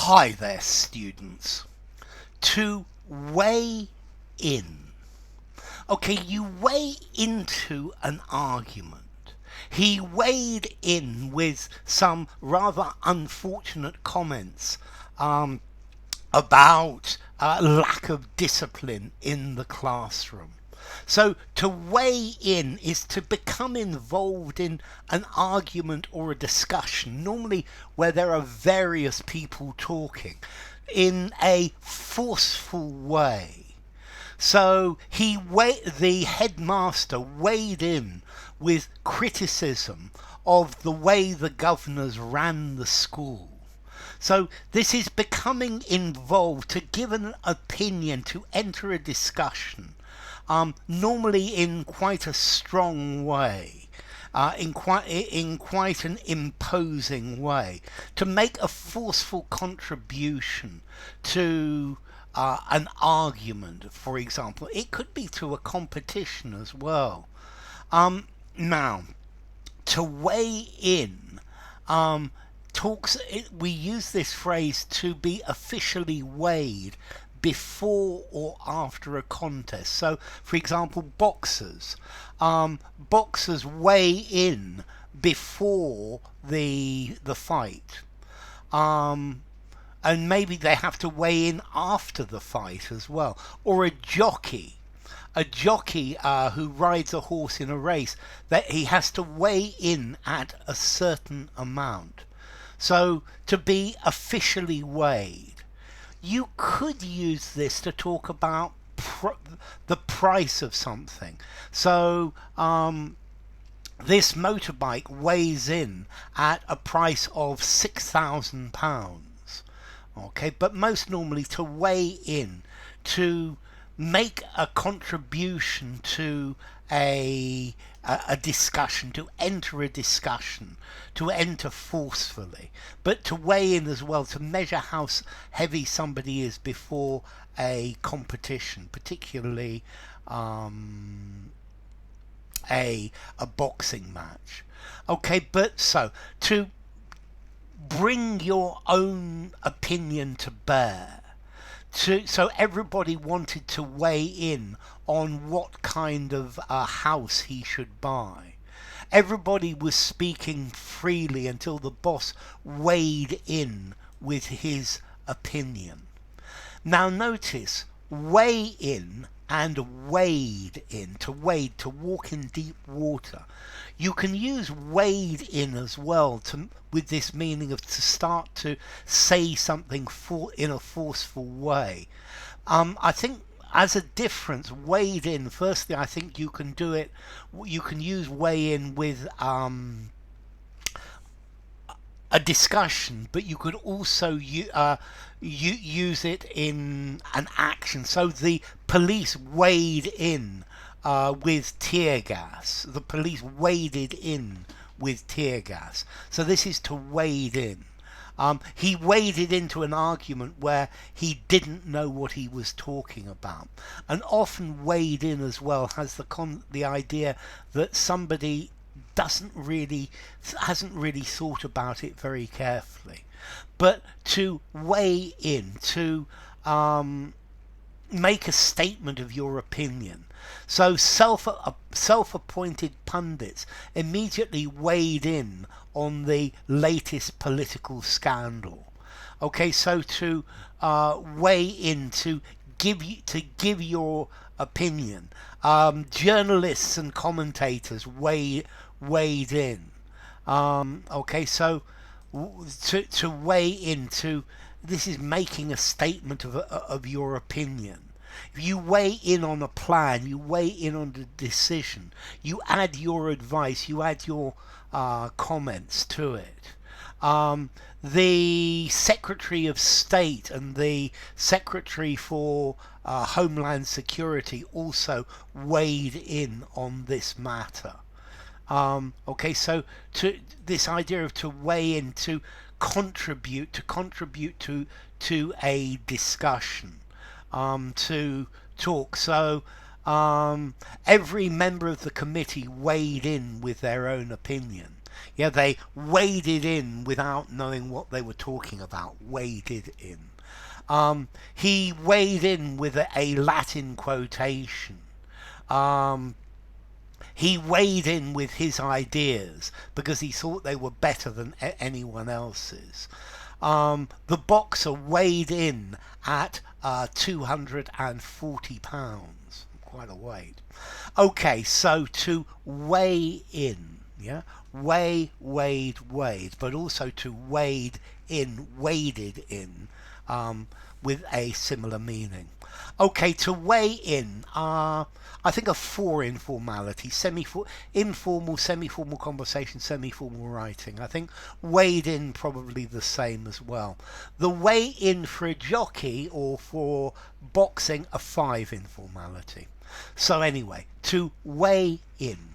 Hi there, students. To weigh in. Okay, you weigh into an argument. He weighed in with some rather unfortunate comments about lack of discipline in the classroom. So to weigh in is to become involved in an argument or a discussion, normally where there are various people talking, in a forceful way. So the headmaster weighed in with criticism of the way the governors ran the school. So this is becoming involved, to give an opinion, to enter a discussion, normally in quite a strong way, in quite an imposing way, to make a forceful contribution to an argument, for example. It could be to a competition as well. Now, to weigh in, we use this phrase to be officially weighed before or after a contest. So, for example, boxers weigh in before the fight, and maybe they have to weigh in after the fight as well. Or a jockey who rides a horse in a race, that he has to weigh in at a certain amount. So to be officially weighed. You could use this to talk about the price of something. So this motorbike weighs in at a price of £6,000. Okay, but most normally to weigh in, to make a contribution to a discussion, to enter a discussion, to enter forcefully, but to weigh in as well, to measure how heavy somebody is before a competition, particularly a boxing match. Okay, but so to bring your own opinion to bear. So everybody wanted to weigh in on what kind of house he should buy. Everybody was speaking freely until the boss weighed in with his opinion. Now notice, weigh in and wade in, to wade, to walk in deep water. You can use wade in as well with this meaning of to start to say something in a forceful way. I think as a difference, wade in, firstly, I think you can use weigh in with a discussion, but you could also use it in an action. So the police weighed in with tear gas. The police waded in with tear gas. So this is to wade in. He waded into an argument where he didn't know what he was talking about. And often wade in as well has the idea that somebody hasn't really thought about it very carefully. But to weigh in, to make a statement of your opinion. So self-appointed pundits immediately weighed in on the latest political scandal. Okay, so to weigh in, to give your opinion. Journalists and commentators weighed in. Okay, so to weigh into, this is making a statement of your opinion. If you weigh in on a plan, you weigh in on the decision, you add your advice, you add your comments to it. The Secretary of State and the Secretary for Homeland Security also weighed in on this matter. Okay, so to this idea of to weigh in, to contribute to a discussion, to talk. So every member of the committee weighed in with their own opinion. Yeah, they waded in without knowing what they were talking about. Waded in. He weighed in with a Latin quotation. Um, he weighed in with his ideas because he thought they were better than anyone else's. The boxer weighed in at £240. Quite a weight. Okay, so to weigh in, yeah, weighed, but also to wade in, waded in, with a similar meaning. Okay, to weigh in, I think of four informality: informal, semi-formal conversation, semi-formal writing. I think weighed in probably the same as well. The weigh in for a jockey or for boxing, a five informality. So anyway, to weigh in.